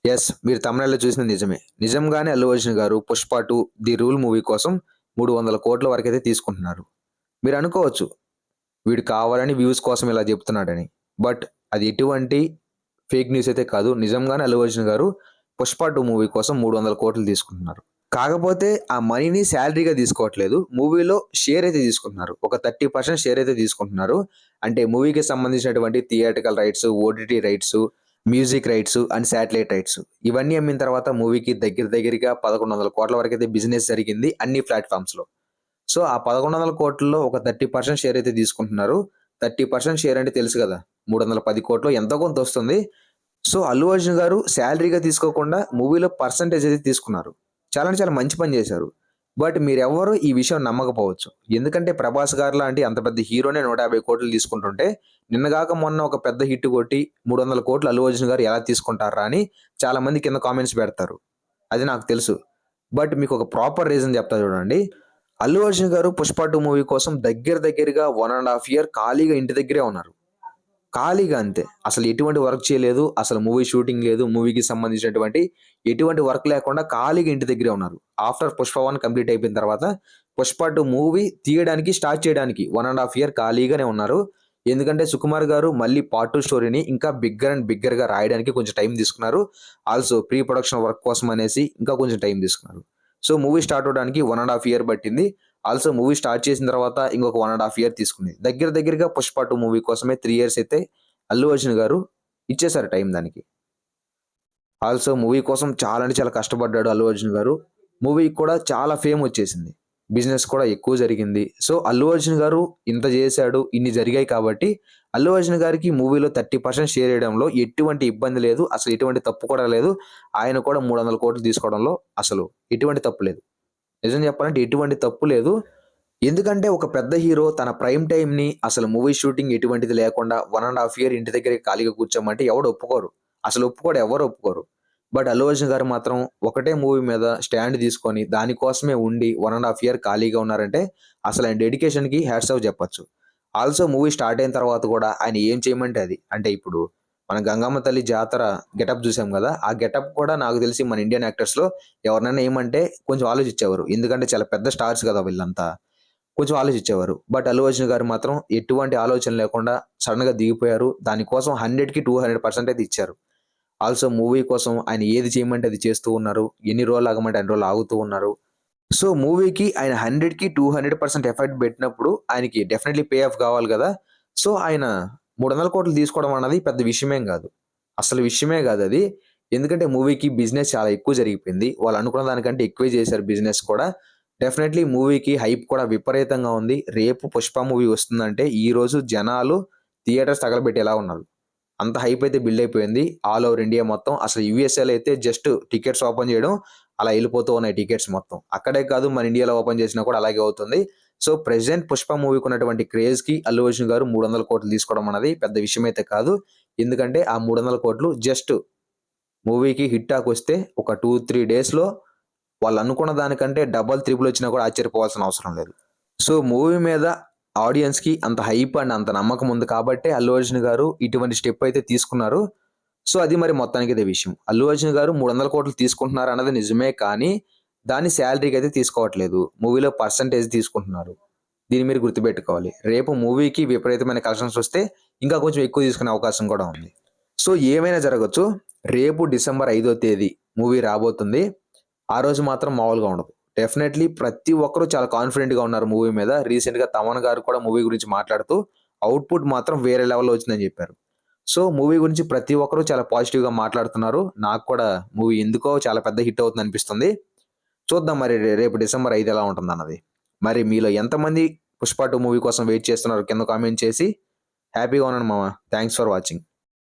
Yes. మీరు తమిళనాడులో చూసింది నిజమే. నిజంగానే అల్లు అర్జున్ గారు 'పుష్ప 2 ది రూల్' మూవీ కోసం 300,00,00,000 వరకైతే తీసుకుంటున్నారు. మీరనుకోవచ్చు, వీడు కావాలని వ్యూస్ కోసం ఇలా చెప్తున్నాడని. బట్ అది ఎటువంటి ఫేక్ న్యూస్ అయితే కాదు. నిజంగానే అల్లు అర్జున్ గారు 'పుష్ప 2' మూవీ కోసం 300,00,00,000 తీసుకుంటున్నారు. కాకపోతే ఆ మనీని సాలరీగా తీసుకోవట్లేదు. మూవీలో షేర్ అయితే తీసుకుంటున్నారు. ఒక 30% షేర్ అయితే తీసుకుంటున్నారు. అంటే మూవీకి సంబంధించినటువంటి theatrical rights, OTT rights, music rights and satellite rights ఇవన్నీ అమ్మిన తర్వాత మూవీకి దగ్గరగా 1,100,00,00,000 వరకైతే బిజినెస్ జరిగింది అన్ని ప్లాట్‌ఫార్మ్స్‌లో. సో, ఆ 1,100,00,00,000లో ఒక 30% షేర్ అయితే తీసుకుంటున్నారు. 30% షేర్ అంటే తెలుసు గదా! 310,00,00,000 ఎంతో కొంత వస్తుంది. సో, అల్లు అర్జున్ గారు సాలరీగా తీసుకోకుండా మూవీలో పర్సెంటేజ్ అయితే తీసుకున్నారు. చాలా అంటే చాలా మంచి పని చేశారు. బట్ మీరెవ్వరు ఈ విషయం నమ్మకపోవచ్చు. ఎందుకంటే 'ప్రభాస్' గారు లాంటి అంత పెద్ద హీరోనే 150,00,00,000 తీసుకుంటుంటే, నిన్నగాక మొన్న ఒక పెద్ద హిట్ కొట్టి 300,00,00,000 అల్లు అర్జున్ గారు ఎలా తీసుకుంటార్రా అని చాలా మంది కింద కామెంట్స్ పెడతారు. అది నాకు తెలుసు. బట్ మీకొక ప్రాపర్ రీజన్ చెప్తా చూడండి. అల్లు అర్జున్ గారు 'పుష్ప 2' మూవీ కోసం దగ్గరగా 1 ½ ఇయర్ ఖాళీగా ఇంటి దగ్గరే ఉన్నారు. ఖాళీగా అంతే. అసలు ఎటువంటి వర్క్ చేయలేదు. అసలు మూవీ షూటింగ్ లేదు. మూవీకి సంబంధించినటువంటి ఎటువంటి వర్క్ లేకుండా ఖాళీగా ఇంటి దగ్గరే ఉన్నారు. ఆఫ్టర్ 'పుష్ప 1' కంప్లీట్ అయిపోయిన తర్వాత 'పుష్ప 2' మూవీ తీయడానికి స్టార్ట్ చేయడానికి 1 ½ ఇయర్ ఖాళీగానే ఉన్నారు. ఎందుకంటే సుకుమార్ గారు మళ్ళీ పార్ట్ 2 స్టోరీని ఇంకా బిగ్గర్ అండ్ బిగ్గర్‌గా రాయడానికి కొంచెం టైం తీసుకున్నారు. ఆల్సో ప్రీ ప్రొడక్షన్ వర్క్ కోసం అనేసి ఇంకా కొంచెం టైం తీసుకున్నారు. సో, మూవీ స్టార్ట్ అవ్వడానికి 1 ½ ఇయర్ పట్టింది. ఆల్సో మూవీ స్టార్ట్ చేసిన తర్వాత ఇంకొక 1 ½ ఇయర్ తీసుకుంది. దగ్గరగా 'పుష్ప 2' మూవీ కోసమే 3 ఇయర్స్ అయితే అల్లు అర్జున్ గారు ఇచ్చేసారు టైం దానికి. ఆల్సో మూవీ కోసం చాలా అంటే చాలా కష్టపడ్డాడు అల్లు అర్జున్ గారు. మూవీకి కూడా చాలా ఫేమ్ వచ్చేసింది. బిజినెస్ కూడా ఎక్కువ జరిగింది. సో, అల్లు అర్జున్ గారు ఇంత చేశాడు, ఇన్ని జరిగాయి కాబట్టి అల్లు అర్జున్ గారికి మూవీలో 30% షేర్ ఇయ్యడంలో ఎటువంటి ఇబ్బంది లేదు. అసలు ఎటువంటి తప్పు కూడా లేదు. ఆయన కూడా 300,00,00,000 తీసుకోవడంలో అసలు ఎటువంటి తప్పు లేదు. నిజం చెప్పాలంటే ఎటువంటి తప్పు లేదు. ఎందుకంటే ఒక పెద్ద హీరో తన ప్రైమ్ టైమ్‌ని అసలు మూవీ షూటింగ్ ఎటువంటిది లేకుండా 1 ½ ఇయర్ ఇంటి దగ్గరే ఖాళీగా కూర్చోమంటే ఎవడు ఒప్పుకోరు. అసలు ఒప్పుకోడు, ఎవ్వరు ఒప్పుకోరు. బట్ అల్లు అర్జున్ గారు మాత్రం ఒకటే మూవీ మీద స్టాండ్ తీసుకొని దాని కోసమే ఉండి 1 ½ ఇయర్ ఖాళీగా ఉన్నారంటే అసలు ఆయన డెడికేషన్‌కి హ్యాట్స్ ఆఫ్ చెప్పొచ్చు. ఆల్సో మూవీ స్టార్ట్ అయిన తర్వాత కూడా ఆయన ఏం చేయమంటే అది. అంటే ఇప్పుడు మన గంగమ్మ తల్లి జాతర గెటప్ చూసాం గదా! ఆ గెటప్ కూడా నాకు తెలిసి మన ఇండియన్ యాక్టర్స్‌లో ఎవరినైనా ఏయమంటే కొంచెం ఆలోచించేవారు. ఎందుకంటే చాలా పెద్ద స్టార్స్ గదా! వీళ్ళంతా. కొంచెం ఆలోచించేవారు. బట్ అల్లు అర్జున్ గారు మాత్రం ఎటువంటి ఆలోచన లేకుండా సడెన్‌గా దిగిపోయారు. దాని కోసం 100కి 200% అయితే ఇచ్చారు. ఆల్సో మూవీ కోసం ఆయన ఏది చేయమంటే అది చేస్తూ ఉన్నారు. ఎన్ని రోజులు ఆగమంటే అన్ని రోజులు ఆగుతూ ఉన్నారు. సో, మూవీకి ఆయన 100కి 200% ఎఫర్ట్ పెట్టినప్పుడు ఆయనకి డెఫినైట్‌లీ పే ఆఫ్ కావాలి గదా! సో, ఆయన 300,00,00,000 తీసుకోవడం అన్నది పెద్ద విషయమేం గాదు. అసలు విషయమే గాదది. ఎందుకంటే మూవీకి బిజినెస్ చాలా ఎక్కువ జరిగిపోయింది. వాళ్ళు అనుకున్న దానికంటే ఎక్కువే చేశారు బిజినెస్ కూడా. డెఫినైట్‌లీ మూవీకి హైప్ కూడా విపరీతంగా ఉంది. రేపు 'పుష్ప' మూవీ వస్తుందంటే ఈరోజు జనాలు థియేటర్స్ తగలబెట్టేలా ఉన్నారు. అంత హైప్ అయితే బిల్డ్ అయిపోయింది. ఆల్ ఓవర్ ఇండియా మొత్తం. అసలు యూఎస్ఏలో అయితే జస్ట్ టికెట్స్ ఓపెన్ చేయడం అలా ఎళ్ళిపోతూ ఉన్నాయి టికెట్స్ మొత్తం. అక్కడే కాదు మన ఇండియాలో ఓపెన్ చేసినా కూడా అలాగే అవుతుంది. సో, ప్రెజెంట్ 'పుష్ప' మూవీకి ఉన్నటువంటి క్రేజ్‌కి అల్లు అర్జున్ గారు 300,00,00,000 తీసుకోవడం అన్నది పెద్ద విషయమైతే కాదు. ఎందుకంటే ఆ 300,00,00,000 జస్ట్ మూవీకి హిట్ టాక్ వస్తే ఒక 2, 3 డేస్‌లో వాళ్ళు అనుకున్న దానికంటే డబుల్, త్రిబుల్ వచ్చినా కూడా ఆశ్చర్యపోవాల్సిన అవసరం లేదు. సో, మూవీ మీద ఆడియన్స్‌కి అంత హైప్ అండ్ అంత నమ్మకం ఉంది కాబట్టే అల్లు అర్జున్ గారు ఇటువంటి స్టెప్ అయితే తీసుకున్నారు. సో, అది మరి మొత్తానికి ఇదే విషయం. అల్లు అర్జున్ గారు 300,00,00,000 తీసుకుంటున్నారు అన్నది నిజమే కానీ, దాన్ని సాలరీకి అయితే తీసుకోవట్లేదు. మూవీలో పర్సెంటేజ్ తీసుకుంటున్నారు. దీన్ని మీరు గుర్తుపెట్టుకోవాలి. రేపు మూవీకి విపరీతమైన కలెక్షన్స్ వస్తే ఇంకా కొంచెం ఎక్కువ తీసుకునే అవకాశం కూడా ఉంది. సో, ఏమైనా జరగొచ్చు. రేపు డిసెంబర్ 5వ తేదీ మూవీ రాబోతుంది. ఆ రోజు మాత్రం మామూలుగా ఉండదు. డెఫినైట్‌లీ ప్రతి ఒక్కరు చాలా కాన్ఫిడెంట్‌గా ఉన్నారు మూవీ మీద. రీసెంట్‌గా తమన్ గారు కూడా మూవీ గురించి మాట్లాడుతూ అవుట్‌పుట్ మాత్రం వేరే లెవెల్‌లో వచ్చిందని చెప్పారు. సో, మూవీ గురించి ప్రతి ఒక్కరు చాలా పాజిటివ్‌గా మాట్లాడుతున్నారు. నాకు కూడా మూవీ ఎందుకో చాలా పెద్ద హిట్ అవుతుందనిపిస్తుంది. చూద్దాం మరి రేపు డిసెంబర్ 5 ఎలా ఉంటుందన్నది. మరి మీలో ఎంతమంది 'పుష్ప 2' మూవీ కోసం వెయిట్ చేస్తున్నారో కింద కామెంట్ చేసి హ్యాపీగా ఉండండి మామ. Thanks for watching.